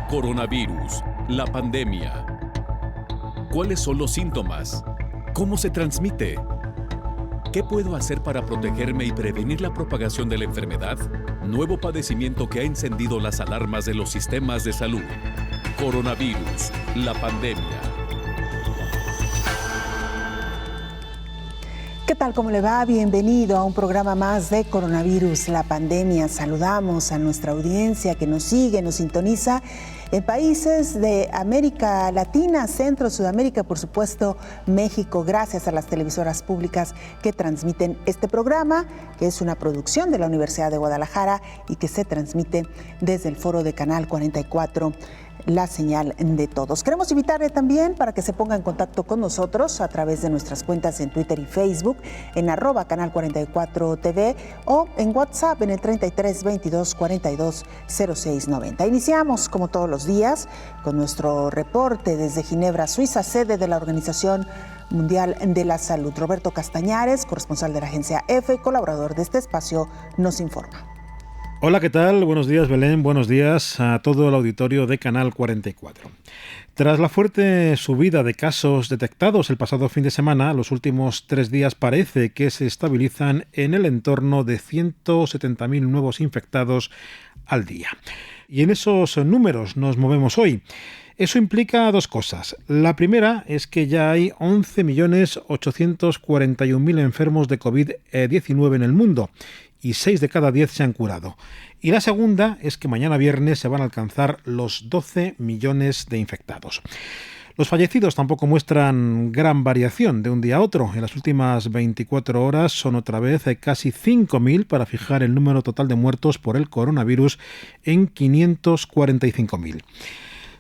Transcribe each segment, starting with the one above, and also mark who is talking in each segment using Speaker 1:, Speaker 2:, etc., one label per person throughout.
Speaker 1: Coronavirus, la pandemia. ¿Cuáles son los síntomas? ¿Cómo se transmite? ¿Qué puedo hacer para protegerme y prevenir la propagación de la enfermedad? Nuevo padecimiento que ha encendido las alarmas de los sistemas de salud. Coronavirus, la pandemia.
Speaker 2: ¿Qué tal? ¿Cómo le va? Bienvenido a un programa más de Coronavirus, la pandemia. Saludamos a nuestra audiencia que nos sigue, nos sintoniza en países de América Latina, Centro, Sudamérica, por supuesto, México, gracias a las televisoras públicas que transmiten este programa, que es una producción de la Universidad de Guadalajara y que se transmite desde el foro de Canal 44. La señal de todos. Queremos invitarle también para que se ponga en contacto con nosotros a través de nuestras cuentas en Twitter y Facebook, en @canal44tv o en WhatsApp en el 33 22 42 06 90. Iniciamos, como todos los días, con nuestro reporte desde Ginebra, Suiza, sede de la Organización Mundial de la Salud. Roberto Castañares, corresponsal de la agencia EFE, colaborador de este espacio, nos informa.
Speaker 3: Hola, ¿qué tal? Buenos días, Belén. Buenos días a todo el auditorio de Canal 44. Tras la fuerte subida de casos detectados el pasado fin de semana, los últimos 3 días parece que se estabilizan en el entorno de 170.000 nuevos infectados al día. Y en esos números nos movemos hoy. Eso implica dos cosas. La primera es que ya hay 11.841.000 enfermos de COVID-19 en el mundo y 6 de cada 10 se han curado. Y la segunda es que mañana viernes se van a alcanzar los 12 millones de infectados. Los fallecidos tampoco muestran gran variación de un día a otro. En las últimas 24 horas son otra vez casi 5.000 para fijar el número total de muertos por el coronavirus en 545.000.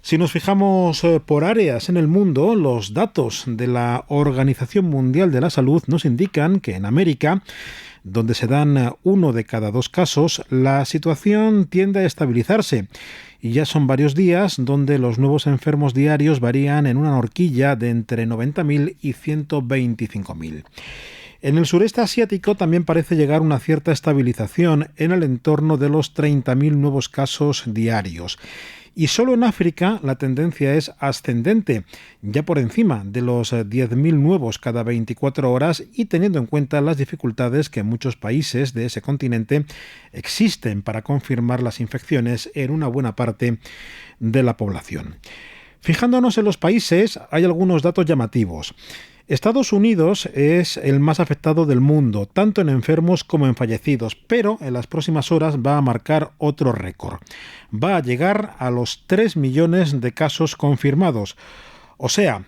Speaker 3: Si nos fijamos por áreas en el mundo, los datos de la Organización Mundial de la Salud nos indican que en América, donde se dan 1 de cada 2 casos, la situación tiende a estabilizarse y ya son varios días donde los nuevos enfermos diarios varían en una horquilla de entre 90.000 y 125.000. En el sureste asiático también parece llegar una cierta estabilización en el entorno de los 30.000 nuevos casos diarios. Y solo en África la tendencia es ascendente, ya por encima de los 10.000 nuevos cada 24 horas y teniendo en cuenta las dificultades que en muchos países de ese continente existen para confirmar las infecciones en una buena parte de la población. Fijándonos en los países, hay algunos datos llamativos. Estados Unidos es el más afectado del mundo, tanto en enfermos como en fallecidos, pero en las próximas horas va a marcar otro récord. Va a llegar a los 3 millones de casos confirmados. O sea,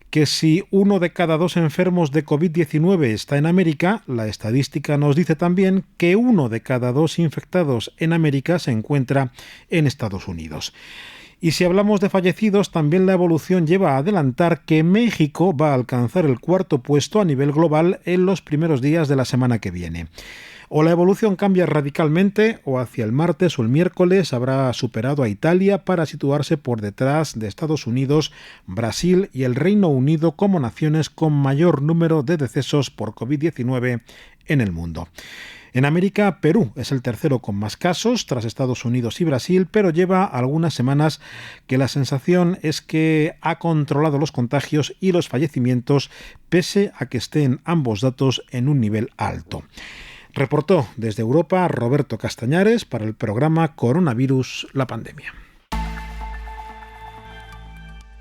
Speaker 3: que si 1 de cada 2 enfermos de COVID-19 está en América, la estadística nos dice también que 1 de cada 2 infectados en América se encuentra en Estados Unidos. Y si hablamos de fallecidos, también la evolución lleva a adelantar que México va a alcanzar el 4.º puesto a nivel global en los primeros días de la semana que viene. O la evolución cambia radicalmente, o hacia el martes o el miércoles habrá superado a Italia para situarse por detrás de Estados Unidos, Brasil y el Reino Unido como naciones con mayor número de decesos por COVID-19 en el mundo. En América, Perú es el tercero con más casos, tras Estados Unidos y Brasil, pero lleva algunas semanas que la sensación es que ha controlado los contagios y los fallecimientos, pese a que estén ambos datos en un nivel alto. Reportó desde Europa Roberto Castañares para el programa Coronavirus, la pandemia.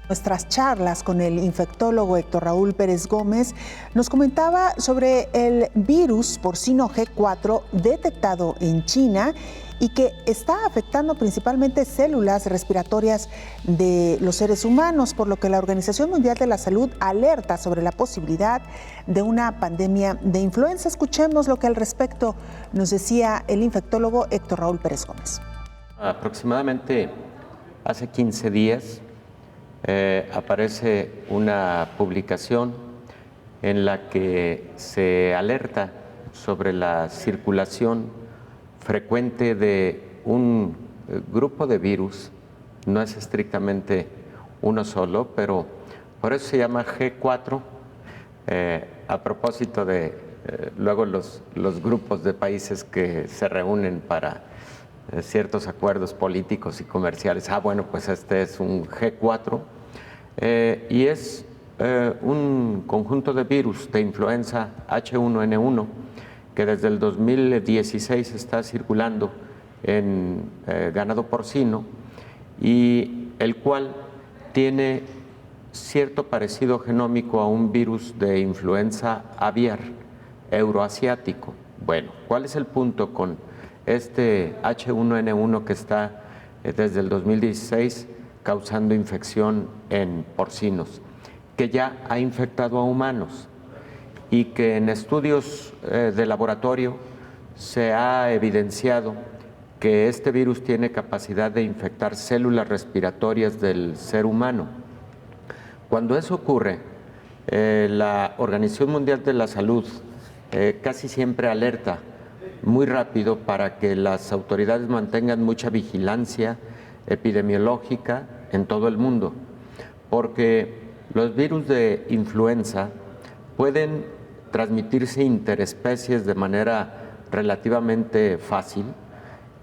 Speaker 2: Nuestras charlas con el infectólogo Héctor Raúl Pérez Gómez nos comentaba sobre el virus porcino G4 detectado en China y que está afectando principalmente células respiratorias de los seres humanos, por lo que la Organización Mundial de la Salud alerta sobre la posibilidad de una pandemia de influenza. Escuchemos lo que al respecto nos decía el infectólogo Héctor Raúl Pérez Gómez.
Speaker 4: Aproximadamente hace 15 días aparece una publicación en la que se alerta sobre la circulación frecuente de un grupo de virus, no es estrictamente uno solo, pero por eso se llama G4, a propósito de luego los grupos de países que se reúnen ciertos acuerdos políticos y comerciales. Bueno, pues este es un G4 y es un conjunto de virus de influenza H1N1 que desde el 2016 está circulando en ganado porcino y el cual tiene cierto parecido genómico a un virus de influenza aviar euroasiático. Bueno, ¿cuál es el punto con este H1N1 que está desde el 2016 causando infección en porcinos, que ya ha infectado a humanos y que en estudios de laboratorio se ha evidenciado que este virus tiene capacidad de infectar células respiratorias del ser humano? Cuando eso ocurre, la Organización Mundial de la Salud casi siempre alerta muy rápido para que las autoridades mantengan mucha vigilancia epidemiológica en todo el mundo, porque los virus de influenza pueden transmitirse interespecies de manera relativamente fácil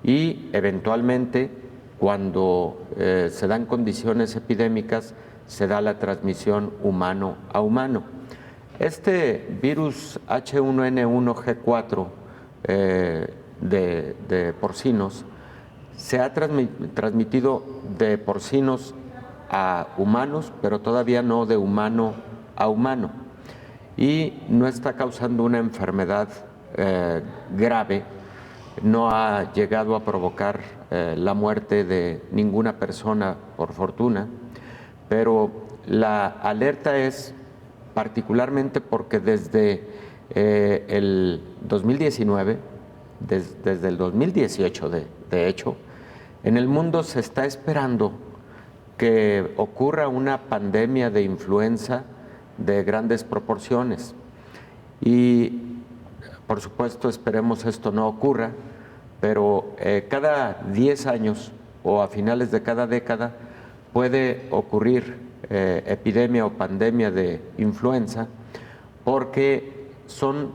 Speaker 4: y eventualmente cuando se dan condiciones epidémicas se da la transmisión humano a humano. Este virus H1N1 G4 de porcinos se ha transmitido de porcinos a humanos, pero todavía no de humano a humano, y no está causando una enfermedad grave, no ha llegado a provocar la muerte de ninguna persona, por fortuna, pero la alerta es particularmente porque desde el 2019, desde el 2018 de hecho, en el mundo se está esperando que ocurra una pandemia de influenza de grandes proporciones y por supuesto esperemos esto no ocurra, pero cada 10 años o a finales de cada década puede ocurrir epidemia o pandemia de influenza porque son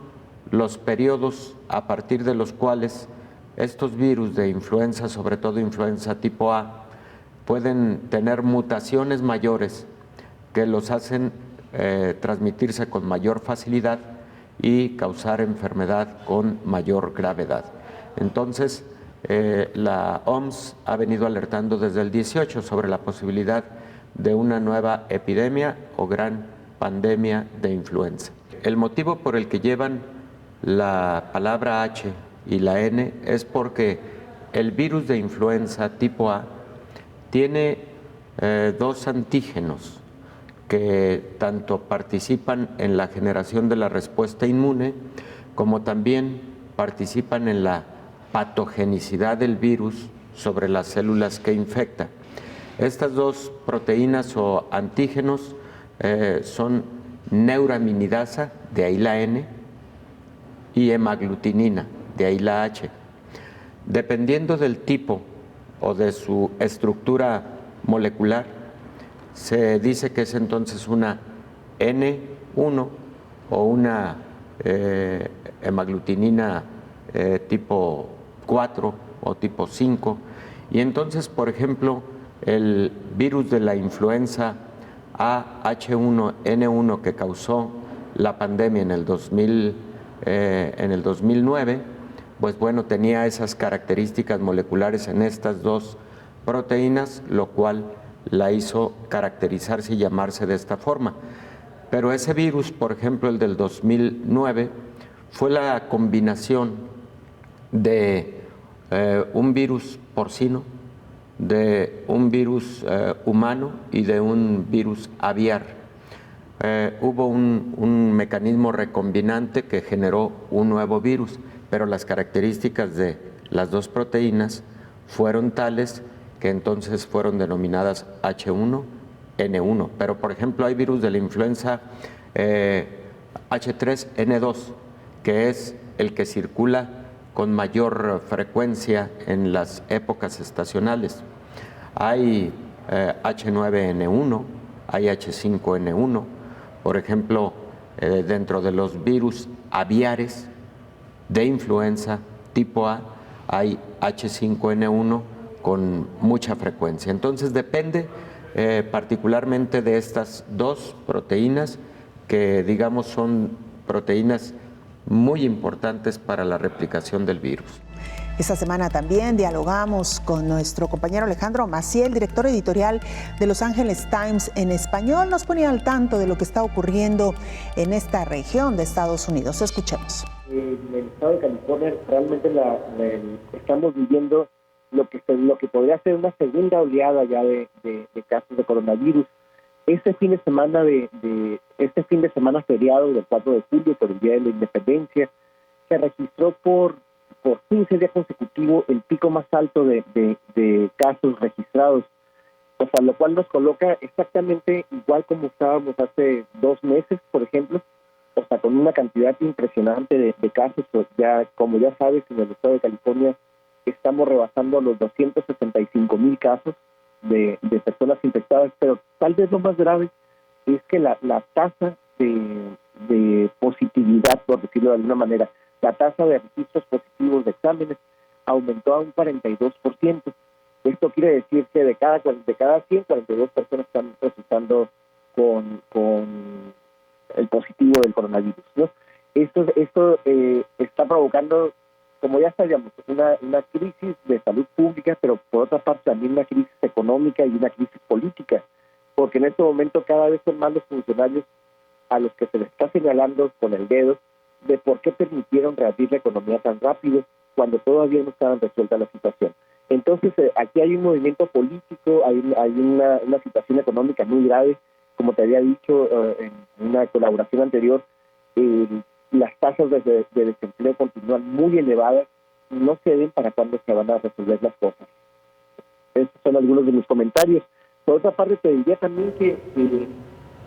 Speaker 4: los periodos a partir de los cuales estos virus de influenza, sobre todo influenza tipo A, pueden tener mutaciones mayores que los hacen transmitirse con mayor facilidad y causar enfermedad con mayor gravedad. Entonces, la OMS ha venido alertando desde el 18 sobre la posibilidad de una nueva epidemia o gran pandemia de influenza. El motivo por el que llevan la palabra H y la N es porque el virus de influenza tipo A tiene dos antígenos que tanto participan en la generación de la respuesta inmune como también participan en la patogenicidad del virus sobre las células que infecta. Estas dos proteínas o antígenos son neuraminidasa, de ahí la N, y hemaglutinina, de ahí la H. Dependiendo del tipo o de su estructura molecular, se dice que es entonces una N1 o una hemaglutinina tipo 4 o tipo 5. Y entonces, por ejemplo, el virus de la influenza H1N1 que causó la pandemia en el 2009, pues bueno, tenía esas características moleculares en estas dos proteínas, lo cual la hizo caracterizarse y llamarse de esta forma. Pero ese virus, por ejemplo, el del 2009, fue la combinación de un virus porcino, de un virus humano y de un virus aviar. Hubo un mecanismo recombinante que generó un nuevo virus, pero las características de las dos proteínas fueron tales que entonces fueron denominadas H1N1. Pero, por ejemplo, hay virus de la influenza H3N2, que es el que circula con mayor frecuencia en las épocas estacionales. Hay H9N1, hay H5N1, por ejemplo, dentro de los virus aviares de influenza tipo A, hay H5N1 con mucha frecuencia. Entonces depende particularmente de estas dos proteínas que, digamos, son proteínas muy importantes para la replicación del virus.
Speaker 2: Esta semana también dialogamos con nuestro compañero Alejandro Maciel, director editorial de Los Angeles Times en español. Nos ponía al tanto de lo que está ocurriendo en esta región de Estados Unidos. Escuchemos.
Speaker 5: En el estado de California realmente estamos viviendo lo que podría ser una segunda oleada ya de casos de coronavirus. Este fin de semana feriado del 4 de julio, por el Día de la Independencia, se registró por 15 días consecutivos el pico más alto de casos registrados, o sea, lo cual nos coloca exactamente igual como estábamos hace 2 meses, por ejemplo, o sea, con una cantidad impresionante de casos. Pues ya, como ya sabes, en el estado de California estamos rebasando los 265,000 casos de personas infectadas, pero tal vez lo más grave es que la tasa de positividad, por decirlo de alguna manera, la tasa de registros positivos de exámenes aumentó a un 42%. Esto quiere decir que de cada 100, 42 personas están resultando con el positivo del coronavirus, ¿no? Esto está provocando, como ya sabíamos, una crisis de salud pública, pero por otra parte también una crisis económica y una crisis política, porque en este momento cada vez son más los funcionarios a los que se les está señalando con el dedo de por qué permitieron reabrir la economía tan rápido cuando todavía no estaba resuelta la situación. Entonces, aquí hay un movimiento político, hay una situación económica muy grave. Como te había dicho en una colaboración anterior, las tasas de desempleo continúan muy elevadas y no se ven para cuándo se van a resolver las cosas. Estos son algunos de mis comentarios. Por otra parte, te diría también que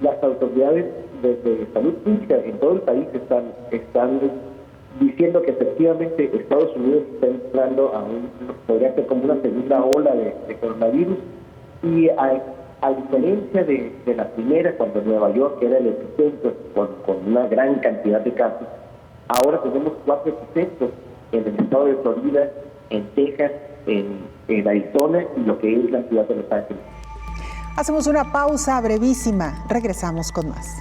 Speaker 5: las autoridades de salud pública en todo el país están diciendo que efectivamente Estados Unidos está entrando podría ser como una segunda ola de coronavirus, y a diferencia de la primera, cuando Nueva York era el epicentro con una gran cantidad de casos, ahora tenemos 4 epicentros en el estado de Florida, en Texas, en Arizona y lo que es la ciudad de Los Ángeles.
Speaker 2: Hacemos una pausa brevísima. Regresamos con más.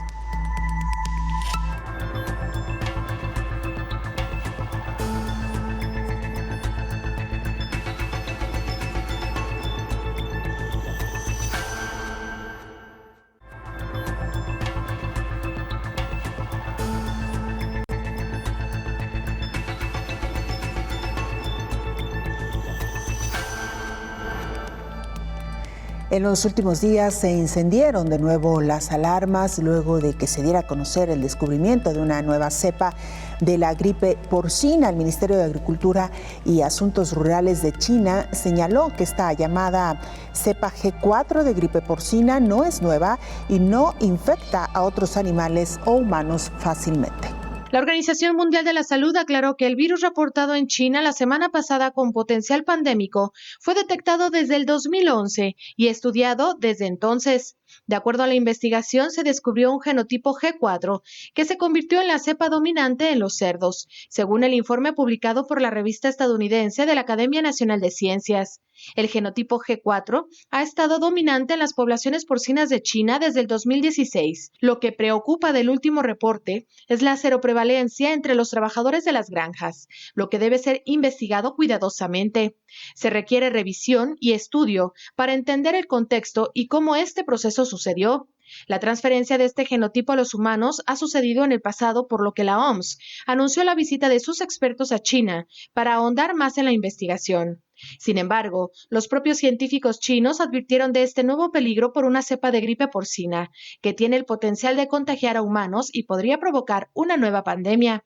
Speaker 2: En los últimos días se encendieron de nuevo las alarmas luego de que se diera a conocer el descubrimiento de una nueva cepa de la gripe porcina. El Ministerio de Agricultura y Asuntos Rurales de China señaló que esta llamada cepa G4 de gripe porcina no es nueva y no infecta a otros animales o humanos fácilmente.
Speaker 6: La Organización Mundial de la Salud aclaró que el virus reportado en China la semana pasada con potencial pandémico fue detectado desde el 2011 y estudiado desde entonces. De acuerdo a la investigación, se descubrió un genotipo G4 que se convirtió en la cepa dominante en los cerdos, según el informe publicado por la revista estadounidense de la Academia Nacional de Ciencias. El genotipo G4 ha estado dominante en las poblaciones porcinas de China desde el 2016. Lo que preocupa del último reporte es la seroprevalencia entre los trabajadores de las granjas, lo que debe ser investigado cuidadosamente. Se requiere revisión y estudio para entender el contexto y cómo este proceso sucedió. La transferencia de este genotipo a los humanos ha sucedido en el pasado, por lo que la OMS anunció la visita de sus expertos a China para ahondar más en la investigación. Sin embargo, los propios científicos chinos advirtieron de este nuevo peligro por una cepa de gripe porcina que tiene el potencial de contagiar a humanos y podría provocar una nueva pandemia.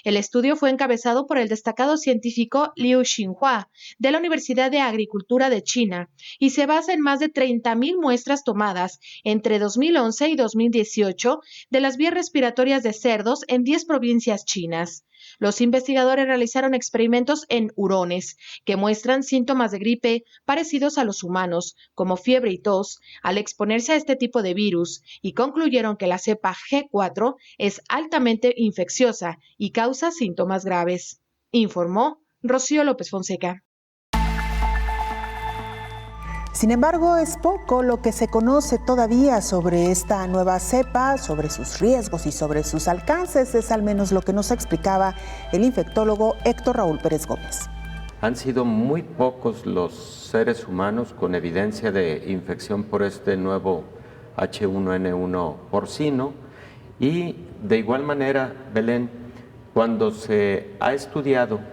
Speaker 6: El estudio fue encabezado por el destacado científico Liu Xinhua de la Universidad de Agricultura de China y se basa en más de 30,000 muestras tomadas entre 2011 y 2018 de las vías respiratorias de cerdos en 10 provincias chinas. Los investigadores realizaron experimentos en hurones que muestran síntomas de gripe parecidos a los humanos, como fiebre y tos, al exponerse a este tipo de virus, y concluyeron que la cepa G4 es altamente infecciosa y causa síntomas graves, informó Rocío López Fonseca.
Speaker 2: Sin embargo, es poco lo que se conoce todavía sobre esta nueva cepa, sobre sus riesgos y sobre sus alcances. Es al menos lo que nos explicaba el infectólogo Héctor Raúl Pérez Gómez.
Speaker 4: Han sido muy pocos los seres humanos con evidencia de infección por este nuevo H1N1 porcino y de igual manera, Belén, cuando se ha estudiado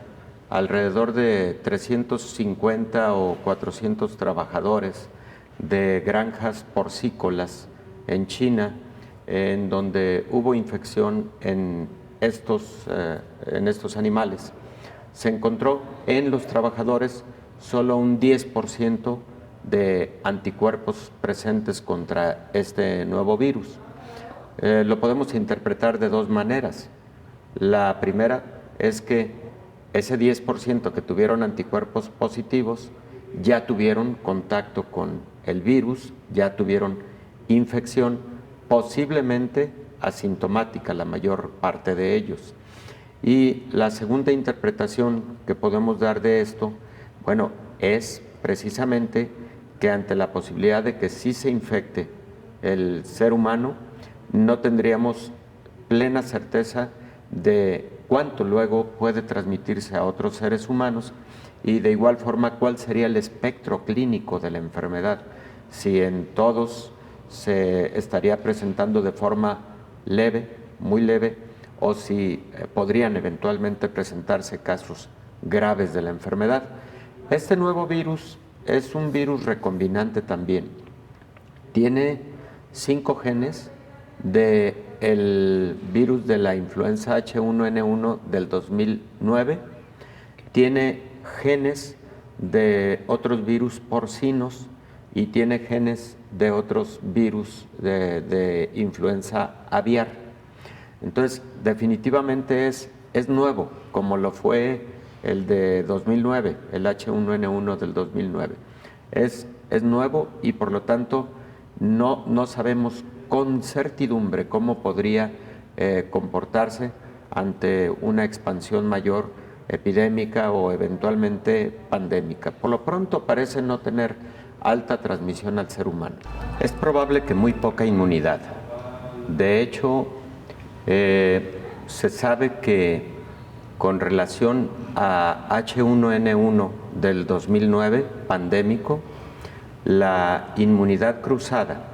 Speaker 4: alrededor de 350 o 400 trabajadores de granjas porcícolas en China, en donde hubo infección en estos animales. Se encontró en los trabajadores solo un 10% de anticuerpos presentes contra este nuevo virus. Lo podemos interpretar de dos maneras. La primera es que ese 10% que tuvieron anticuerpos positivos ya tuvieron contacto con el virus, ya tuvieron infección, posiblemente asintomática la mayor parte de ellos. Y la segunda interpretación que podemos dar de esto, bueno, es precisamente que ante la posibilidad de que sí se infecte el ser humano, no tendríamos plena certeza de cuánto luego puede transmitirse a otros seres humanos y de igual forma cuál sería el espectro clínico de la enfermedad, si en todos se estaría presentando de forma leve, muy leve, o si podrían eventualmente presentarse casos graves de la enfermedad. Este nuevo virus es un virus recombinante también. Tiene 5 genes del virus de la influenza H1N1 del 2009, tiene genes de otros virus porcinos y tiene genes de otros virus de influenza aviar. Entonces, definitivamente es nuevo, como lo fue el de 2009, el H1N1 del 2009. Es nuevo y por lo tanto no sabemos con certidumbre cómo podría comportarse ante una expansión mayor epidémica o eventualmente pandémica. Por lo pronto parece no tener alta transmisión al ser humano. Es probable que muy poca inmunidad. De hecho, se sabe que con relación a H1N1 del 2009, pandémico, la inmunidad cruzada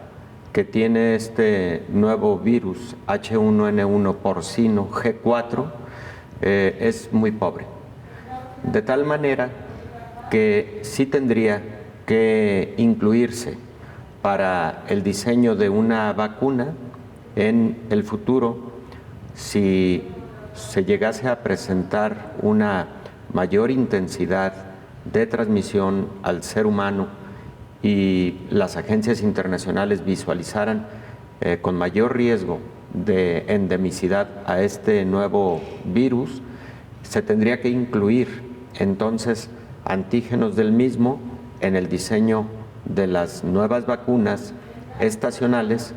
Speaker 4: que tiene este nuevo virus H1N1 porcino G4 es muy pobre. De tal manera que sí tendría que incluirse para el diseño de una vacuna en el futuro si se llegase a presentar una mayor intensidad de transmisión al ser humano y las agencias internacionales visualizaran con mayor riesgo de endemicidad a este nuevo virus, se tendría que incluir entonces antígenos del mismo en el diseño de las nuevas vacunas estacionales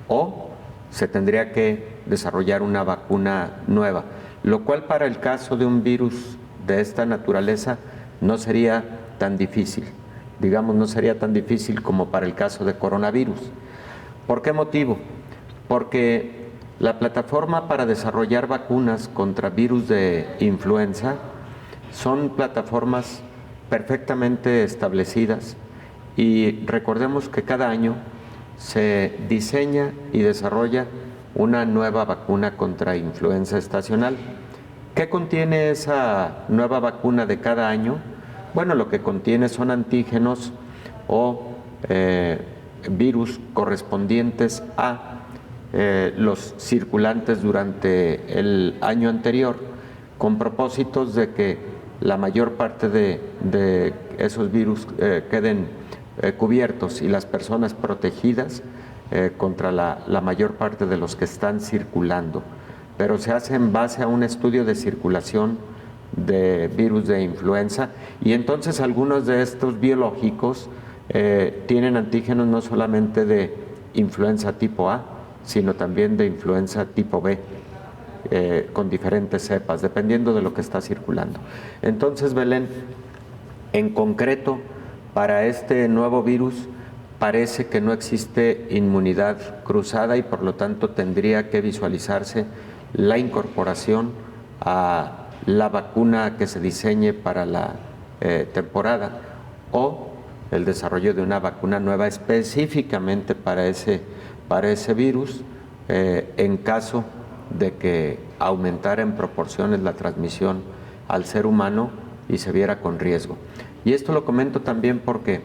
Speaker 4: o se tendría que desarrollar una vacuna nueva, lo cual para el caso de un virus de esta naturaleza no sería tan difícil. Digamos, no sería tan difícil como para el caso de coronavirus. ¿Por qué motivo? Porque la plataforma para desarrollar vacunas contra virus de influenza son plataformas perfectamente establecidas y recordemos que cada año se diseña y desarrolla una nueva vacuna contra influenza estacional. ¿Qué contiene esa nueva vacuna de cada año? Bueno, lo que contiene son antígenos o virus correspondientes a los circulantes durante el año anterior, con propósitos de que la mayor parte de esos virus queden cubiertos y las personas protegidas contra la mayor parte de los que están circulando. Pero se hace en base a un estudio de circulación de virus de influenza y entonces algunos de estos biológicos tienen antígenos no solamente de influenza tipo A, sino también de influenza tipo B. con diferentes cepas, dependiendo de lo que está circulando. Entonces, Belén, en concreto, para este nuevo virus parece que no existe inmunidad cruzada y por lo tanto tendría que visualizarse la incorporación a la vacuna que se diseñe para la temporada o el desarrollo de una vacuna nueva específicamente para ese virus en caso de que aumentara en proporciones la transmisión al ser humano y se viera con riesgo. Y esto lo comento también porque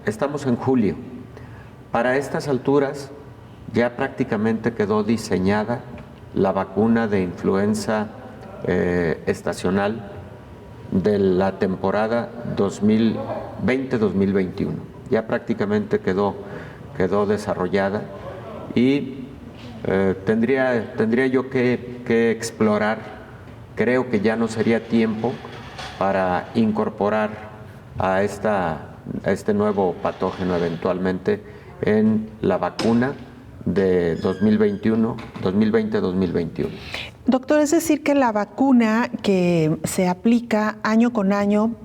Speaker 4: estamos en julio. Para estas alturas ya prácticamente quedó diseñada la vacuna de influenza estacional de la temporada 2020-2021. Ya prácticamente quedó desarrollada y tendría yo que explorar. Creo que ya no sería tiempo para incorporar a este nuevo patógeno eventualmente en la vacuna de 2020-2021.
Speaker 2: Doctor, es decir que la vacuna que se aplica año con año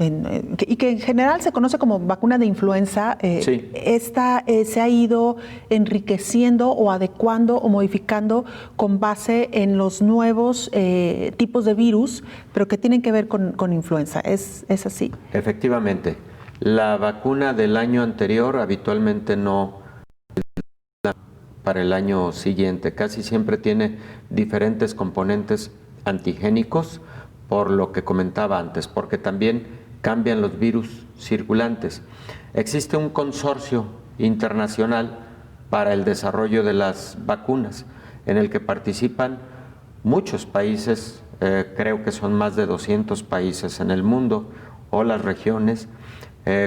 Speaker 2: y que en general se conoce como vacuna de influenza,
Speaker 4: sí.
Speaker 2: Esta se ha ido enriqueciendo o adecuando o modificando con base en los nuevos tipos de virus, pero que tienen que ver con influenza. ¿Es así?
Speaker 4: Efectivamente. La vacuna del año anterior habitualmente no para el año siguiente. Casi siempre tiene diferentes componentes antigénicos, por lo que comentaba antes, porque también cambian los virus circulantes. Existe un consorcio internacional para el desarrollo de las vacunas, en el que participan muchos países, creo que son más de 200 países en el mundo, o las regiones,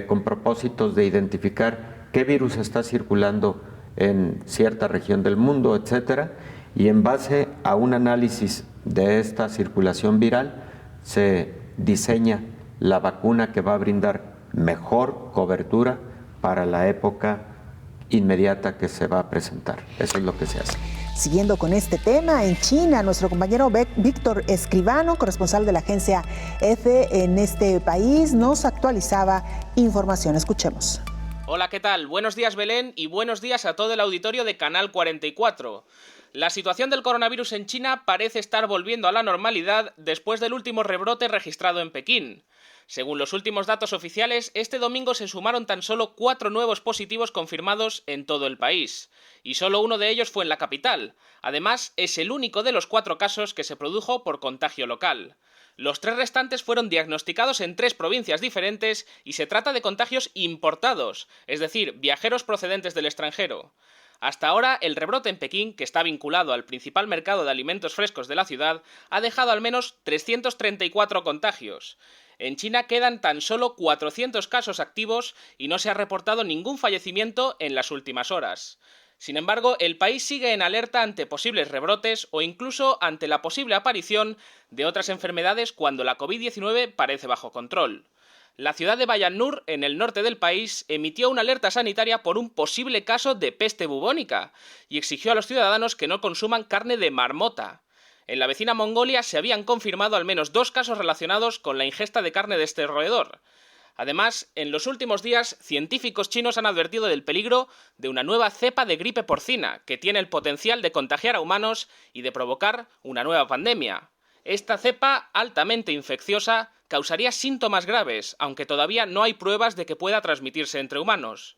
Speaker 4: con propósitos de identificar qué virus está circulando en cierta región del mundo, etcétera, y en base a un análisis de esta circulación viral se diseña la vacuna que va a brindar mejor cobertura para la época inmediata que se va a presentar. Eso es lo que se hace.
Speaker 2: Siguiendo con este tema, en China, nuestro compañero Víctor Escribano, corresponsal de la agencia EFE en este país, nos actualizaba información. Escuchemos.
Speaker 7: Hola, ¿qué tal? Buenos días, Belén, y buenos días a todo el auditorio de Canal 44. La situación del coronavirus en China parece estar volviendo a la normalidad después del último rebrote registrado en Pekín. Según los últimos datos oficiales, este domingo se sumaron tan solo 4 nuevos positivos confirmados en todo el país, y solo uno de ellos fue en la capital. Además, es el único de los 4 casos que se produjo por contagio local. Los 3 restantes fueron diagnosticados en 3 provincias diferentes y se trata de contagios importados, es decir, viajeros procedentes del extranjero. Hasta ahora, el rebrote en Pekín, que está vinculado al principal mercado de alimentos frescos de la ciudad, ha dejado al menos 334 contagios. En China quedan tan solo 400 casos activos y no se ha reportado ningún fallecimiento en las últimas horas. Sin embargo, el país sigue en alerta ante posibles rebrotes o incluso ante la posible aparición de otras enfermedades cuando la COVID-19 parece bajo control. La ciudad de Bayannur, en el norte del país, emitió una alerta sanitaria por un posible caso de peste bubónica y exigió a los ciudadanos que no consuman carne de marmota. En la vecina Mongolia se habían confirmado al menos 2 casos relacionados con la ingesta de carne de este roedor. Además, en los últimos días, científicos chinos han advertido del peligro de una nueva cepa de gripe porcina que tiene el potencial de contagiar a humanos y de provocar una nueva pandemia. Esta cepa, altamente infecciosa, causaría síntomas graves, aunque todavía no hay pruebas de que pueda transmitirse entre humanos.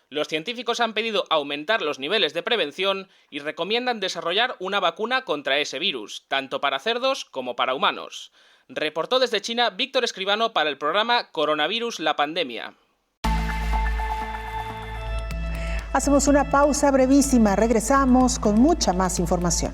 Speaker 7: Los científicos han pedido aumentar los niveles de prevención y recomiendan desarrollar una vacuna contra ese virus, tanto para cerdos como para humanos. Reportó desde China Víctor Escribano para el programa Coronavirus, la pandemia.
Speaker 2: Hacemos una pausa brevísima, regresamos con mucha más información.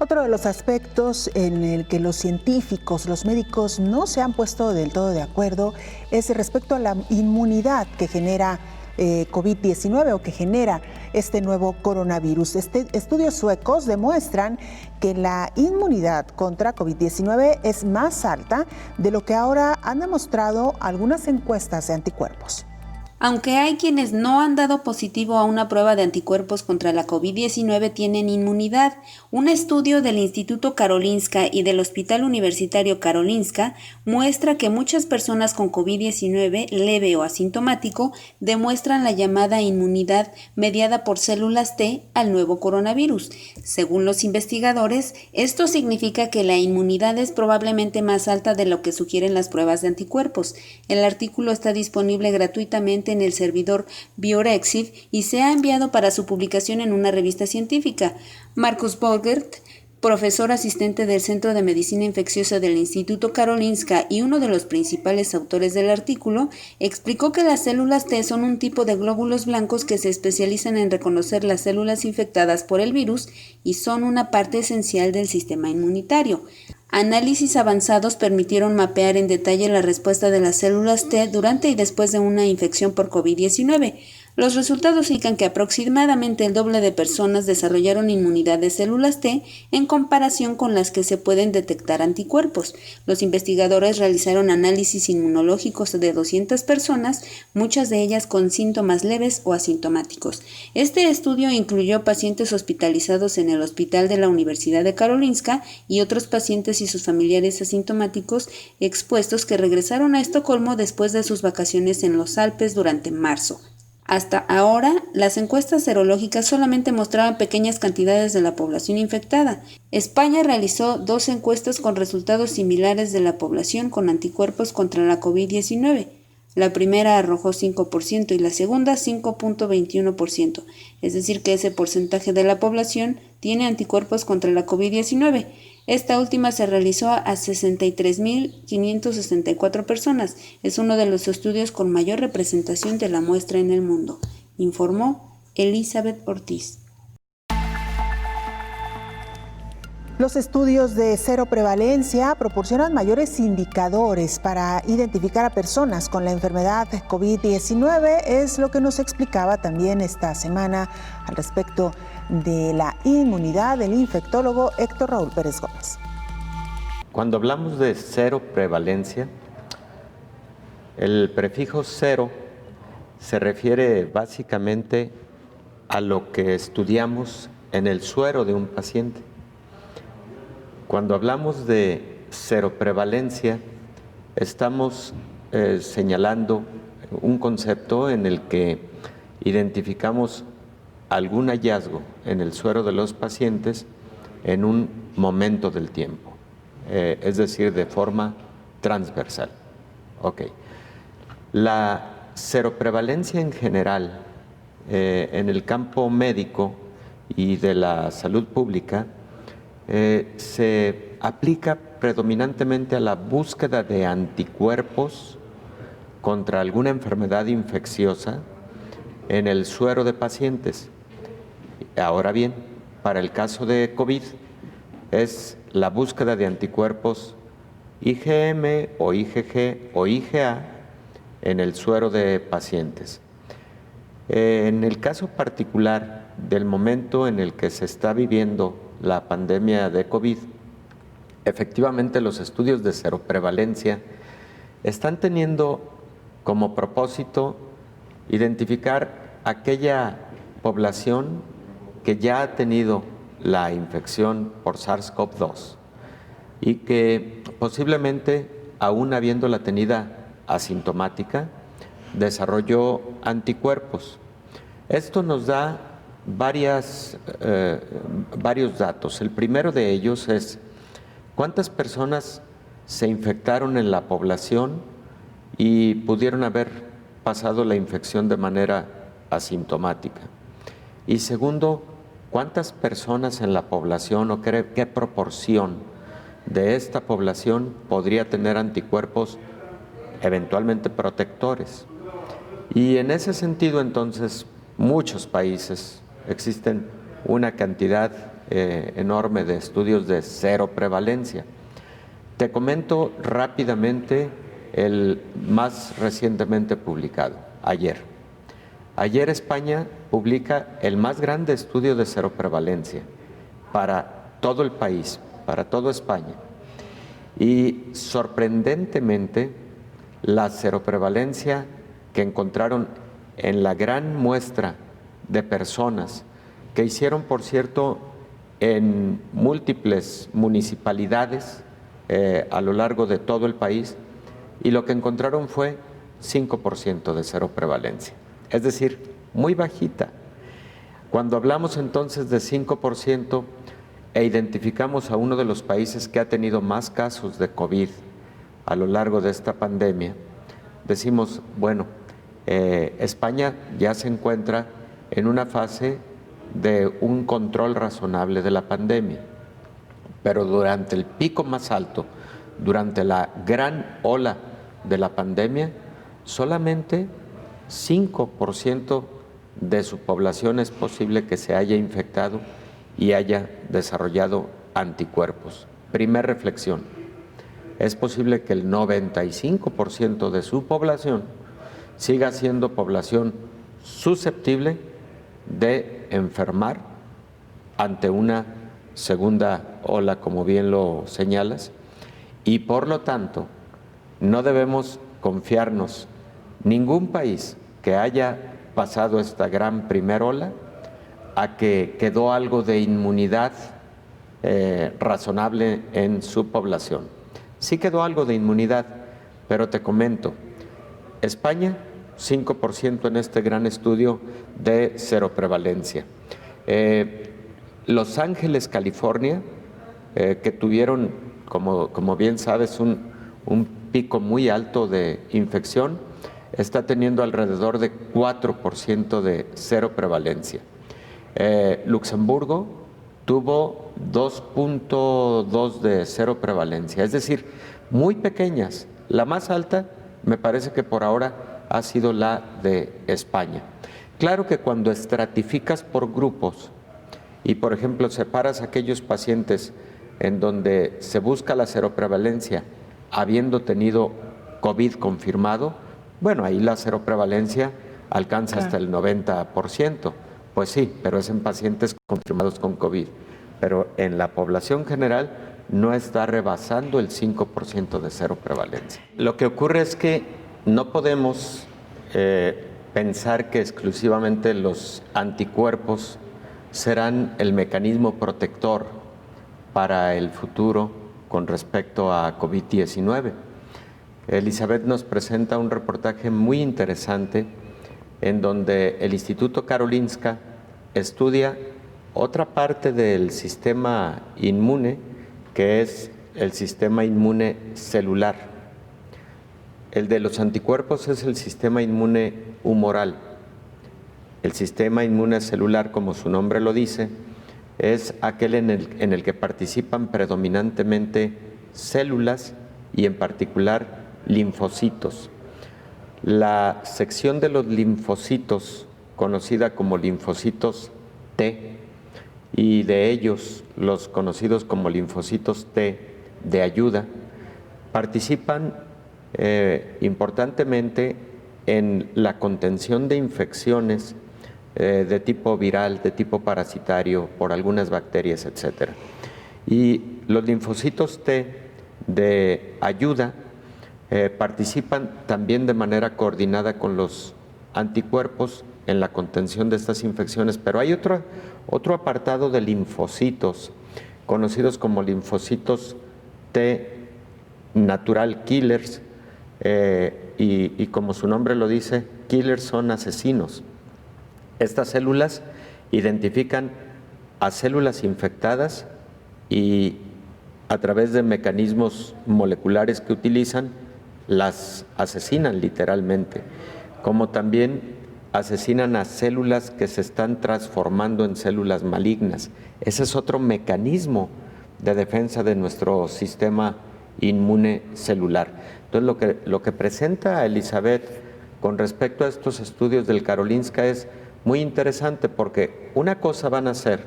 Speaker 2: Otro de los aspectos en el que los científicos, los médicos no se han puesto del todo de acuerdo es respecto a la inmunidad que genera COVID-19 o que genera este nuevo coronavirus. Estudios suecos demuestran que la inmunidad contra COVID-19 es más alta de lo que ahora han demostrado algunas encuestas de anticuerpos.
Speaker 8: Aunque hay quienes no han dado positivo a una prueba de anticuerpos contra la COVID-19 tienen inmunidad, un estudio del Instituto Karolinska y del Hospital Universitario Karolinska muestra que muchas personas con COVID-19 leve o asintomático demuestran la llamada inmunidad mediada por células T al nuevo coronavirus. Según los investigadores, esto significa que la inmunidad es probablemente más alta de lo que sugieren las pruebas de anticuerpos. El artículo está disponible gratuitamente en el servidor Biorexiv y se ha enviado para su publicación en una revista científica. Markus Bogert, profesor asistente del Centro de Medicina Infecciosa del Instituto Karolinska y uno de los principales autores del artículo, explicó que las células T son un tipo de glóbulos blancos que se especializan en reconocer las células infectadas por el virus y son una parte esencial del sistema inmunitario. Análisis avanzados permitieron mapear en detalle la respuesta de las células T durante y después de una infección por COVID-19. Los resultados indican que aproximadamente el doble de personas desarrollaron inmunidad de células T en comparación con las que se pueden detectar anticuerpos. Los investigadores realizaron análisis inmunológicos de 200 personas, muchas de ellas con síntomas leves o asintomáticos. Este estudio incluyó pacientes hospitalizados en el Hospital de la Universidad de Karolinska y otros pacientes y sus familiares asintomáticos expuestos que regresaron a Estocolmo después de sus vacaciones en los Alpes durante marzo. Hasta ahora, las encuestas serológicas solamente mostraban pequeñas cantidades de la población infectada. España realizó 2 encuestas con resultados similares de la población con anticuerpos contra la COVID-19. La primera arrojó 5% y la segunda 5.21%, es decir que ese porcentaje de la población tiene anticuerpos contra la COVID-19. Esta última se realizó a 63.564 personas. Es uno de los estudios con mayor representación de la muestra en el mundo, informó Elizabeth Ortiz.
Speaker 2: Los estudios de cero prevalencia proporcionan mayores indicadores para identificar a personas con la enfermedad COVID-19, es lo que nos explicaba también esta semana al respecto de la inmunidad del infectólogo Héctor Raúl Pérez Gómez.
Speaker 4: Cuando hablamos de cero prevalencia, el prefijo cero se refiere básicamente a lo que estudiamos en el suero de un paciente. Cuando hablamos de cero prevalencia, estamos señalando un concepto en el que identificamos algún hallazgo en el suero de los pacientes en un momento del tiempo, es decir, de forma transversal. Okay. La seroprevalencia en general en el campo médico y de la salud pública se aplica predominantemente a la búsqueda de anticuerpos contra alguna enfermedad infecciosa en el suero de pacientes. Ahora bien, para el caso de COVID es la búsqueda de anticuerpos IgM o IgG o IgA en el suero de pacientes. En el caso particular del momento en el que se está viviendo la pandemia de COVID, efectivamente los estudios de seroprevalencia están teniendo como propósito identificar aquella población que ya ha tenido la infección por SARS-CoV-2 y que posiblemente, aún habiéndola tenida asintomática, desarrolló anticuerpos. Esto nos da varios datos. El primero de ellos es cuántas personas se infectaron en la población y pudieron haber pasado la infección de manera asintomática. Y segundo, cuántas personas en la población o qué proporción de esta población podría tener anticuerpos eventualmente protectores. Y en ese sentido, entonces, muchos países, existen una cantidad enorme de estudios de cero prevalencia. Te comento rápidamente el más recientemente publicado, ayer. Ayer España publica el más grande estudio de cero prevalencia para todo el país, para toda España. Y sorprendentemente, la seroprevalencia que encontraron en la gran muestra de personas que hicieron, por cierto, en múltiples municipalidades a lo largo de todo el país, y lo que encontraron fue 5% de seroprevalencia, es decir, muy bajita. Cuando hablamos entonces de 5% e identificamos a uno de los países que ha tenido más casos de COVID a lo largo de esta pandemia, decimos, bueno, España ya se encuentra en una fase de un control razonable de la pandemia, pero durante el pico más alto, durante la gran ola de la pandemia, solamente 5% de su población es posible que se haya infectado y haya desarrollado anticuerpos. Primera reflexión, es posible que el 95% de su población siga siendo población susceptible de enfermar ante una segunda ola, como bien lo señalas, y por lo tanto no debemos confiarnos. Ningún país que haya pasado esta gran primera ola a que quedó algo de inmunidad razonable en su población. Sí quedó algo de inmunidad, pero te comento, España, 5% en este gran estudio de seroprevalencia. Los Ángeles, California, que tuvieron, como bien sabes, un pico muy alto de infección, está teniendo alrededor de 4% de seroprevalencia. Luxemburgo tuvo 2.2 de seroprevalencia, es decir, muy pequeñas. La más alta me parece que por ahora ha sido la de España. Claro que cuando estratificas por grupos y, por ejemplo, separas a aquellos pacientes en donde se busca la seroprevalencia habiendo tenido COVID confirmado, bueno, ahí la seroprevalencia alcanza hasta el 90%. Pues sí, pero es en pacientes confirmados con COVID. Pero en la población general no está rebasando el 5% de seroprevalencia. Lo que ocurre es que no podemos pensar que exclusivamente los anticuerpos serán el mecanismo protector para el futuro con respecto a COVID-19. Elizabeth nos presenta un reportaje muy interesante en donde el Instituto Karolinska estudia otra parte del sistema inmune, que es el sistema inmune celular. El de los anticuerpos es el sistema inmune humoral. El sistema inmune celular, como su nombre lo dice, es aquel en el que participan predominantemente células y en particular linfocitos. La sección de los linfocitos, conocida como linfocitos T, y de ellos los conocidos como linfocitos T de ayuda, participan importantemente en la contención de infecciones de tipo viral, de tipo parasitario, por algunas bacterias, etc. Y los linfocitos T de ayuda participan también de manera coordinada con los anticuerpos en la contención de estas infecciones, pero hay otro apartado de linfocitos, conocidos como linfocitos T natural killers, y como su nombre lo dice, killers son asesinos. Estas células identifican a células infectadas y a través de mecanismos moleculares que utilizan, las asesinan literalmente, como también asesinan a células que se están transformando en células malignas. Ese es otro mecanismo de defensa de nuestro sistema inmune celular. Entonces, lo que presenta Elizabeth con respecto a estos estudios del Karolinska es muy interesante, porque una cosa van a ser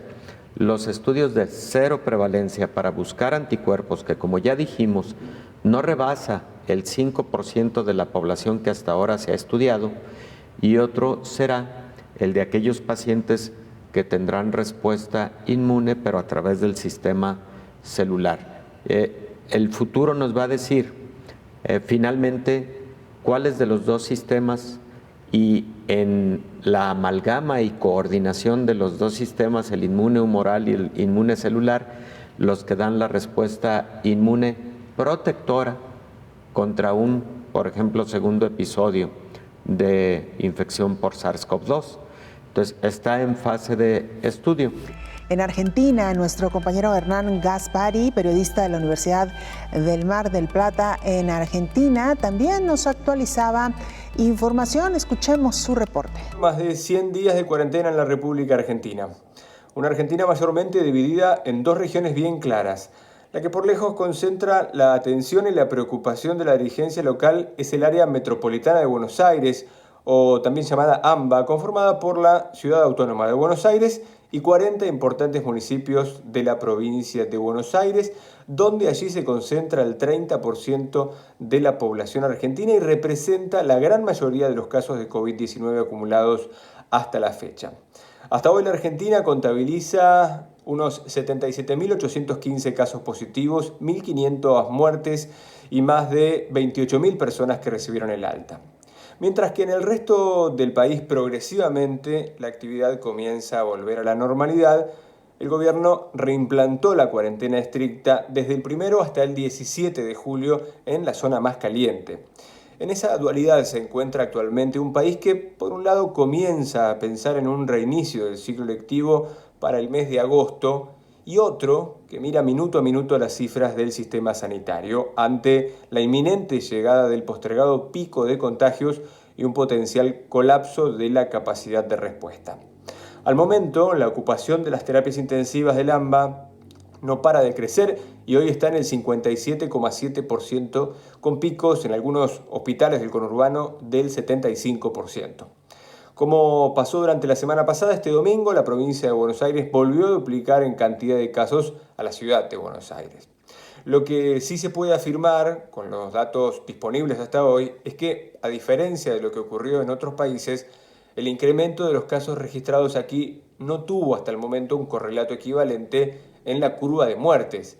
Speaker 4: los estudios de cero prevalencia para buscar anticuerpos, que como ya dijimos, no rebasa el 5% de la población que hasta ahora se ha estudiado, y otro será el de aquellos pacientes que tendrán respuesta inmune, pero a través del sistema celular. El futuro nos va a decir finalmente cuáles de los dos sistemas, y en la amalgama y coordinación de los dos sistemas, el inmune humoral y el inmune celular, los que dan la respuesta inmune protectora contra un, por ejemplo, segundo episodio de infección por SARS-CoV-2. Entonces, está en fase de estudio.
Speaker 2: En Argentina, nuestro compañero Hernán Gaspari, periodista de la Universidad del Mar del Plata en Argentina, también nos actualizaba información. Escuchemos su reporte.
Speaker 9: Más de 100 días de cuarentena en la República Argentina. Una Argentina mayormente dividida en dos regiones bien claras. La que por lejos concentra la atención y la preocupación de la dirigencia local es el área metropolitana de Buenos Aires, o también llamada AMBA, conformada por la Ciudad Autónoma de Buenos Aires y 40 importantes municipios de la provincia de Buenos Aires, donde allí se concentra el 30% de la población argentina y representa la gran mayoría de los casos de COVID-19 acumulados hasta la fecha. Hasta hoy la Argentina contabiliza unos 77.815 casos positivos, 1.500 muertes y más de 28.000 personas que recibieron el alta. Mientras que en el resto del país progresivamente la actividad comienza a volver a la normalidad, el gobierno reimplantó la cuarentena estricta desde el 1 hasta el 17 de julio en la zona más caliente. En esa dualidad se encuentra actualmente un país que, por un lado, comienza a pensar en un reinicio del ciclo lectivo para el mes de agosto, y otro que mira minuto a minuto las cifras del sistema sanitario ante la inminente llegada del postergado pico de contagios y un potencial colapso de la capacidad de respuesta. Al momento, la ocupación de las terapias intensivas del AMBA no para de crecer y hoy está en el 57,7%, con picos en algunos hospitales del conurbano del 75%. Como pasó durante la semana pasada, este domingo la provincia de Buenos Aires volvió a duplicar en cantidad de casos a la ciudad de Buenos Aires. Lo que sí se puede afirmar con los datos disponibles hasta hoy es que, a diferencia de lo que ocurrió en otros países, el incremento de los casos registrados aquí no tuvo hasta el momento un correlato equivalente en la curva de muertes.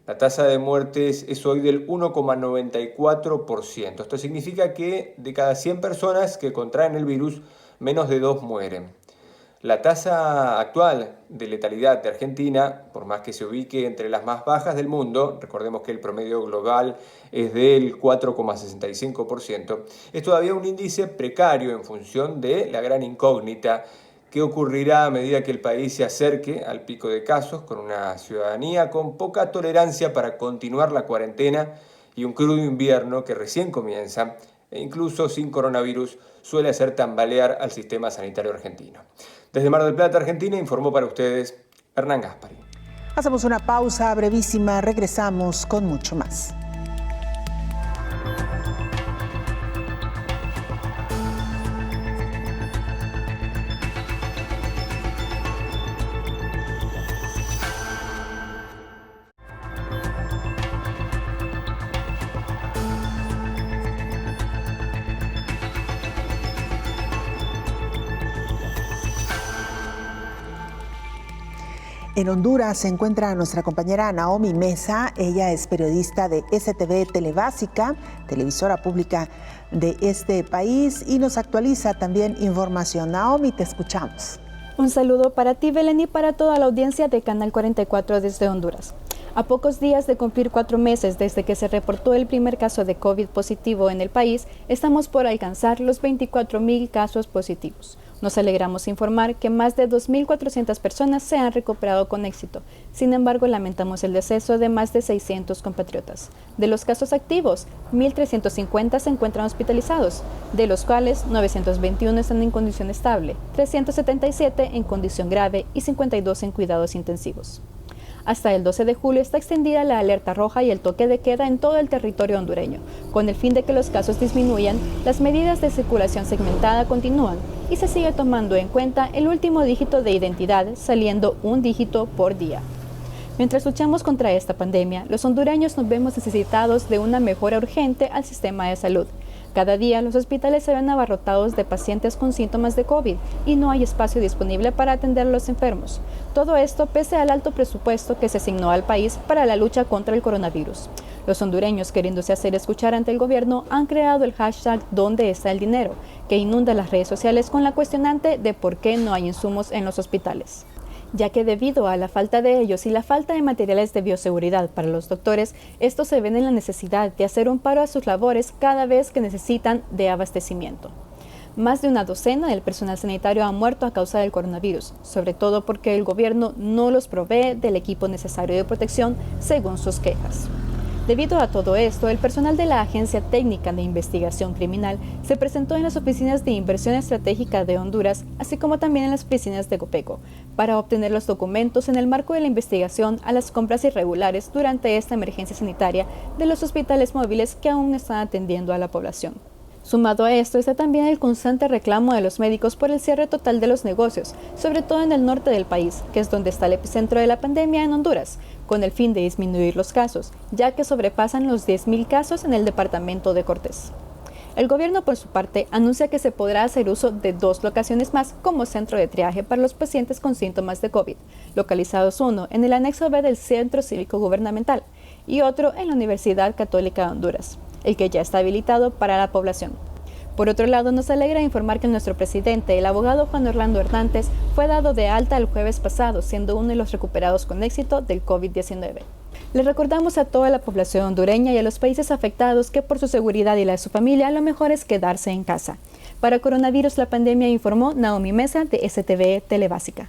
Speaker 9: La tasa de muertes es hoy del 1,94%. Esto significa que de cada 100 personas que contraen el virus, menos de 2 mueren. La tasa actual de letalidad de Argentina, por más que se ubique entre las más bajas del mundo, recordemos que el promedio global es del 4,65%, es todavía un índice precario en función de la gran incógnita que ocurrirá a medida que el país se acerque al pico de casos, con una ciudadanía con poca tolerancia para continuar la cuarentena y un crudo invierno que recién comienza, e incluso sin coronavirus suele hacer tambalear al sistema sanitario argentino. Desde Mar del Plata, Argentina, informó para ustedes Hernán Gaspari.
Speaker 2: Hacemos una pausa brevísima, regresamos con mucho más. En Honduras se encuentra nuestra compañera Naomi Mesa. Ella es periodista de STV Telebásica, televisora pública de este país, y nos actualiza también información. Naomi, te escuchamos.
Speaker 10: Un saludo para ti, Belén, y para toda la audiencia de Canal 44 desde Honduras. A pocos días de cumplir 4 meses desde que se reportó el primer caso de COVID positivo en el país, estamos por alcanzar los 24,000 casos positivos. Nos alegramos informar que más de 2.400 personas se han recuperado con éxito. Sin embargo, lamentamos el deceso de más de 600 compatriotas. De los casos activos, 1.350 se encuentran hospitalizados, de los cuales 921 están en condición estable, 377 en condición grave y 52 en cuidados intensivos. Hasta el 12 de julio está extendida la alerta roja y el toque de queda en todo el territorio hondureño. Con el fin de que los casos disminuyan, las medidas de circulación segmentada continúan y y se sigue tomando en cuenta el último dígito de identidad, saliendo un dígito por día. Mientras luchamos contra esta pandemia, los hondureños nos vemos necesitados de una mejora urgente al sistema de salud. Cada día los hospitales se ven abarrotados de pacientes con síntomas de COVID y no hay espacio disponible para atender a los enfermos. Todo esto pese al alto presupuesto que se asignó al país para la lucha contra el coronavirus. Los hondureños, queriéndose hacer escuchar ante el gobierno, han creado el hashtag ¿Dónde está el dinero?, que inunda las redes sociales con la cuestionante de por qué no hay insumos en los hospitales, ya que debido a la falta de ellos y la falta de materiales de bioseguridad para los doctores, estos se ven en la necesidad de hacer un paro a sus labores cada vez que necesitan de abastecimiento. Más de una docena del personal sanitario ha muerto a causa del coronavirus, sobre todo porque el gobierno no los provee del equipo necesario de protección, según sus quejas. Debido a todo esto, el personal de la Agencia Técnica de Investigación Criminal se presentó en las oficinas de Inversión Estratégica de Honduras, así como también en las oficinas de Copeco, para obtener los documentos en el marco de la investigación a las compras irregulares durante esta emergencia sanitaria de los hospitales móviles que aún están atendiendo a la población. Sumado a esto está también el constante reclamo de los médicos por el cierre total de los negocios, sobre todo en el norte del país, que es donde está el epicentro de la pandemia en Honduras, con el fin de disminuir los casos, ya que sobrepasan los 10,000 casos en el departamento de Cortés. El gobierno, por su parte, anuncia que se podrá hacer uso de 2 locaciones más como centro de triaje para los pacientes con síntomas de COVID, localizados uno en el anexo B del Centro Cívico Gubernamental y otro en la Universidad Católica de Honduras, el que ya está habilitado para la población. Por otro lado, nos alegra informar que nuestro presidente, el abogado Juan Orlando Hernández, fue dado de alta el jueves pasado, siendo uno de los recuperados con éxito del COVID-19. Le recordamos a toda la población hondureña y a los países afectados que por su seguridad y la de su familia, lo mejor es quedarse en casa. Para Coronavirus la Pandemia, informó Naomi Mesa de STV Telebásica.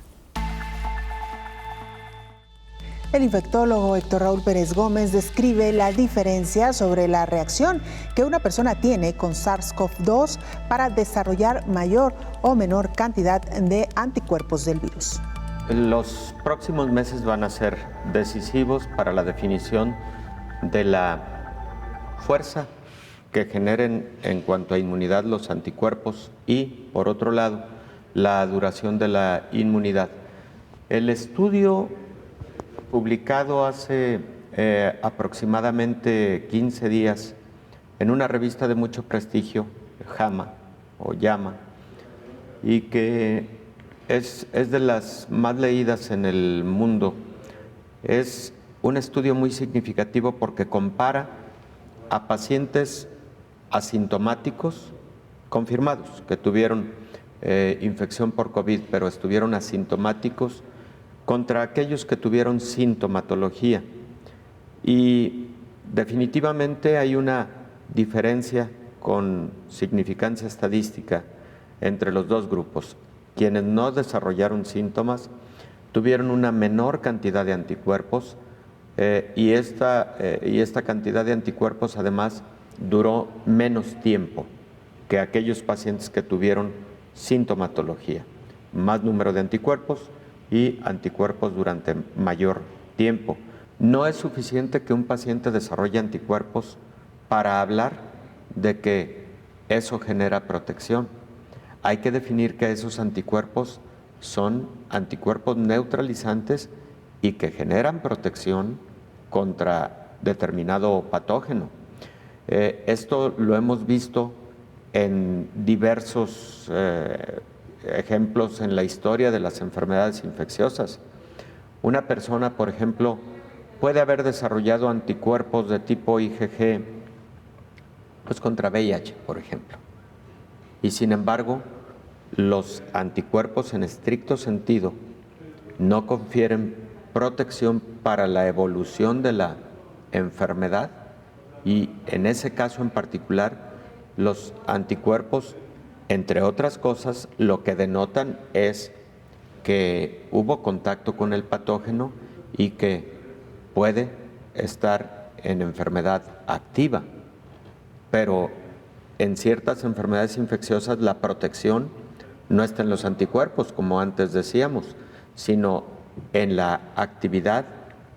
Speaker 2: El infectólogo Héctor Raúl Pérez Gómez describe la diferencia sobre la reacción que una persona tiene con SARS-CoV-2 para desarrollar mayor o menor cantidad de anticuerpos del virus.
Speaker 4: Los próximos meses van a ser decisivos para la definición de la fuerza que generen en cuanto a inmunidad los anticuerpos y, por otro lado, la duración de la inmunidad. El estudio publicado hace aproximadamente 15 días en una revista de mucho prestigio, JAMA, y que es de las más leídas en el mundo. Es un estudio muy significativo porque compara a pacientes asintomáticos confirmados que tuvieron infección por COVID, pero estuvieron asintomáticos, contra aquellos que tuvieron sintomatología. Y definitivamente hay una diferencia con significancia estadística entre los dos grupos. Quienes no desarrollaron síntomas tuvieron una menor cantidad de anticuerpos y esta cantidad de anticuerpos además duró menos tiempo que aquellos pacientes que tuvieron sintomatología. Más número de anticuerpos y anticuerpos durante mayor tiempo. No es suficiente que un paciente desarrolle anticuerpos para hablar de que eso genera protección. Hay que definir que esos anticuerpos son anticuerpos neutralizantes y que generan protección contra determinado patógeno. Esto lo hemos visto en diversos ejemplos en la historia de las enfermedades infecciosas. Una persona, por ejemplo, puede haber desarrollado anticuerpos de tipo IgG, pues contra VIH, por ejemplo. Y sin embargo, los anticuerpos en estricto sentido no confieren protección para la evolución de la enfermedad y en ese caso en particular, los anticuerpos, entre otras cosas, lo que denotan es que hubo contacto con el patógeno y que puede estar en enfermedad activa. Pero en ciertas enfermedades infecciosas la protección no está en los anticuerpos, como antes decíamos, sino en la actividad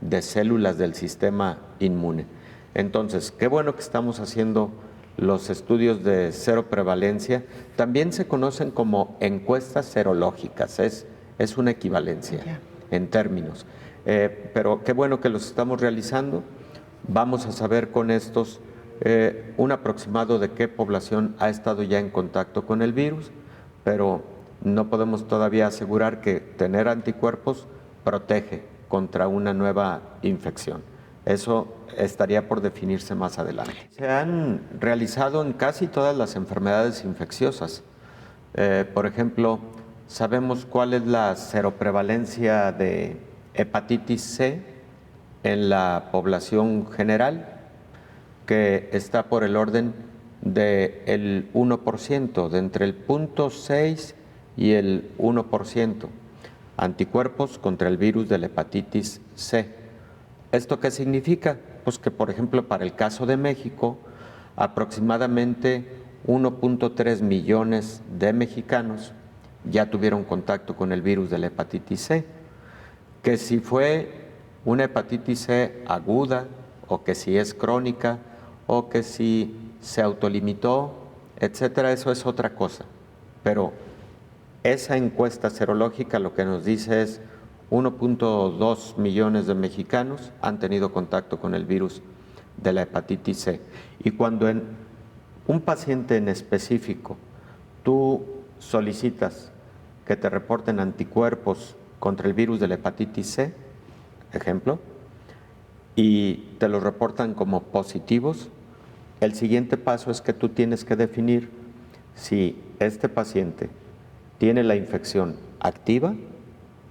Speaker 4: de células del sistema inmune. Entonces, qué bueno que estamos haciendo los estudios de cero prevalencia también se conocen como encuestas serológicas, es una equivalencia en términos. Pero qué bueno que los estamos realizando. Vamos a saber con estos un aproximado de qué población ha estado ya en contacto con el virus, pero no podemos todavía asegurar que tener anticuerpos protege contra una nueva infección. Eso estaría por definirse más adelante. Se han realizado en casi todas las enfermedades infecciosas. Por ejemplo, sabemos cuál es la seroprevalencia de hepatitis C en la población general, que está por el orden del 1%, de entre el 0.6 y el 1%, anticuerpos contra el virus de la hepatitis C. ¿Esto qué significa? Pues que, por ejemplo, para el caso de México, aproximadamente 1.3 millones de mexicanos ya tuvieron contacto con el virus de la hepatitis C, que si fue una hepatitis C aguda, o que si es crónica, o que si se autolimitó, etcétera, eso es otra cosa. Pero esa encuesta serológica lo que nos dice es 1.2 millones de mexicanos han tenido contacto con el virus de la hepatitis C. Y cuando en un paciente en específico tú solicitas que te reporten anticuerpos contra el virus de la hepatitis C, ejemplo, y te los reportan como positivos, el siguiente paso es que tú tienes que definir si este paciente tiene la infección activa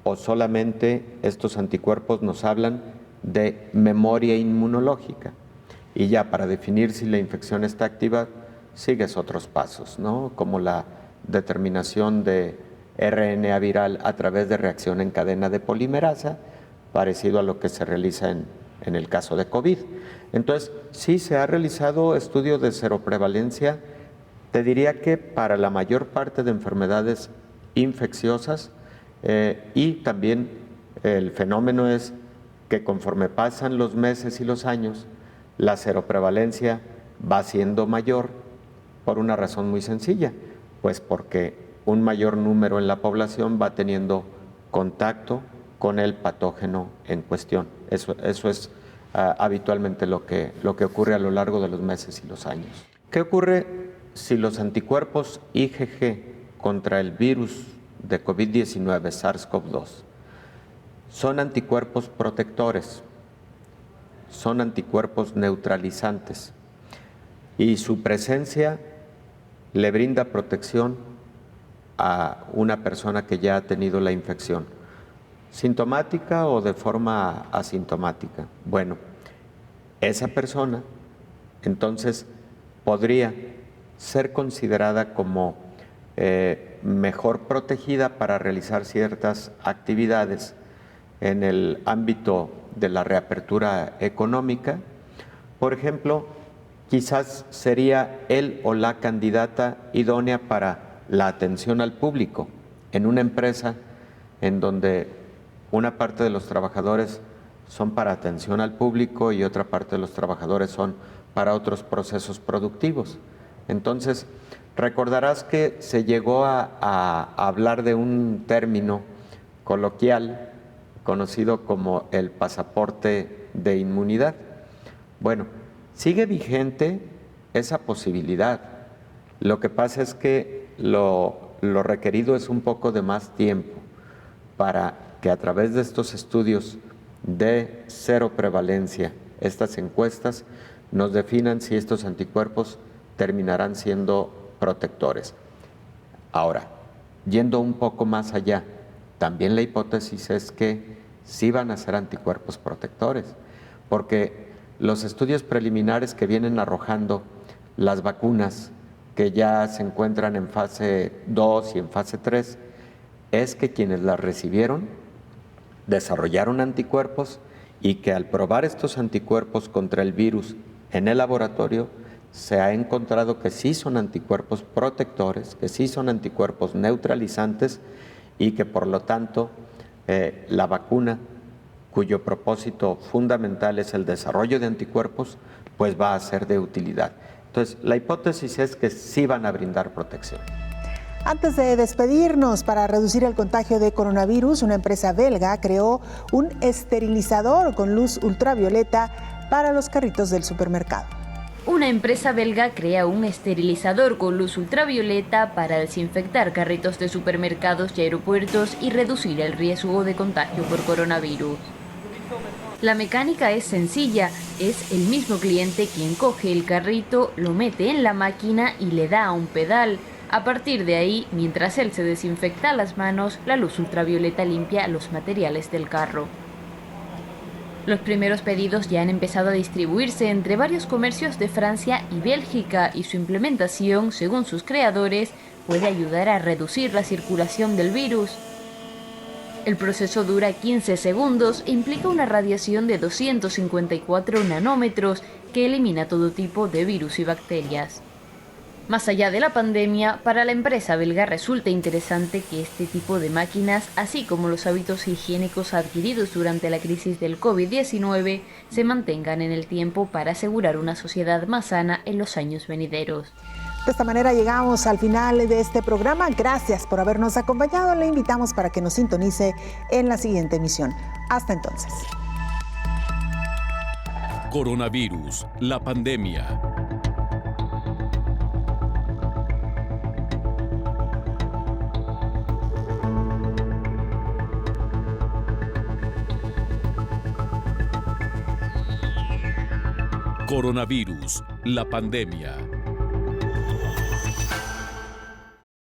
Speaker 4: o solamente estos anticuerpos nos hablan de memoria inmunológica. Y ya para definir si la infección está activa, sigues otros pasos, ¿no? Como la determinación de RNA viral a través de reacción en cadena de polimerasa, parecido a lo que se realiza en el caso de COVID. Entonces, sí se ha realizado estudio de seroprevalencia. Te diría que para la mayor parte de enfermedades infecciosas, y también el fenómeno es que conforme pasan los meses y los años, la seroprevalencia va siendo mayor por una razón muy sencilla, pues porque un mayor número en la población va teniendo contacto con el patógeno en cuestión. Eso es habitualmente lo que ocurre a lo largo de los meses y los años. ¿Qué ocurre si los anticuerpos IgG contra el virus de COVID-19, SARS-CoV-2, son anticuerpos protectores, son anticuerpos neutralizantes y su presencia le brinda protección a una persona que ya ha tenido la infección, sintomática o de forma asintomática? Bueno, esa persona entonces podría ser considerada como mejor protegida para realizar ciertas actividades en el ámbito de la reapertura económica. Por ejemplo, quizás sería él o la candidata idónea para la atención al público en una empresa en donde una parte de los trabajadores son para atención al público y otra parte de los trabajadores son para otros procesos productivos. Entonces, recordarás que se llegó a hablar de un término coloquial conocido como el pasaporte de inmunidad. Bueno, sigue vigente esa posibilidad. Lo que pasa es que lo requerido es un poco de más tiempo para que a través de estos estudios de cero prevalencia, estas encuestas, nos definan si estos anticuerpos terminarán siendo protectores. Ahora, yendo un poco más allá, también la hipótesis es que sí van a ser anticuerpos protectores, porque los estudios preliminares que vienen arrojando las vacunas que ya se encuentran en fase 2 y en fase 3, es que quienes las recibieron desarrollaron anticuerpos y que al probar estos anticuerpos contra el virus en el laboratorio, se ha encontrado que sí son anticuerpos protectores, que sí son anticuerpos neutralizantes y que por lo tanto la vacuna, cuyo propósito fundamental es el desarrollo de anticuerpos, pues va a ser de utilidad. Entonces, la hipótesis es que sí van a brindar protección.
Speaker 2: Antes de despedirnos, para reducir el contagio de coronavirus, una empresa belga creó un esterilizador con luz ultravioleta para los carritos del supermercado.
Speaker 11: Una empresa belga crea un esterilizador con luz ultravioleta para desinfectar carritos de supermercados y aeropuertos y reducir el riesgo de contagio por coronavirus. La mecánica es sencilla, es el mismo cliente quien coge el carrito, lo mete en la máquina y le da a un pedal. A partir de ahí, mientras él se desinfecta las manos, la luz ultravioleta limpia los materiales del carro. Los primeros pedidos ya han empezado a distribuirse entre varios comercios de Francia y Bélgica y su implementación, según sus creadores, puede ayudar a reducir la circulación del virus. El proceso dura 15 segundos e implica una radiación de 254 nanómetros que elimina todo tipo de virus y bacterias. Más allá de la pandemia, para la empresa belga resulta interesante que este tipo de máquinas, así como los hábitos higiénicos adquiridos durante la crisis del COVID-19, se mantengan en el tiempo para asegurar una sociedad más sana en los años venideros.
Speaker 2: De esta manera llegamos al final de este programa. Gracias por habernos acompañado. Le invitamos para que nos sintonice en la siguiente emisión. Hasta entonces.
Speaker 1: Coronavirus, la pandemia. Coronavirus, la pandemia.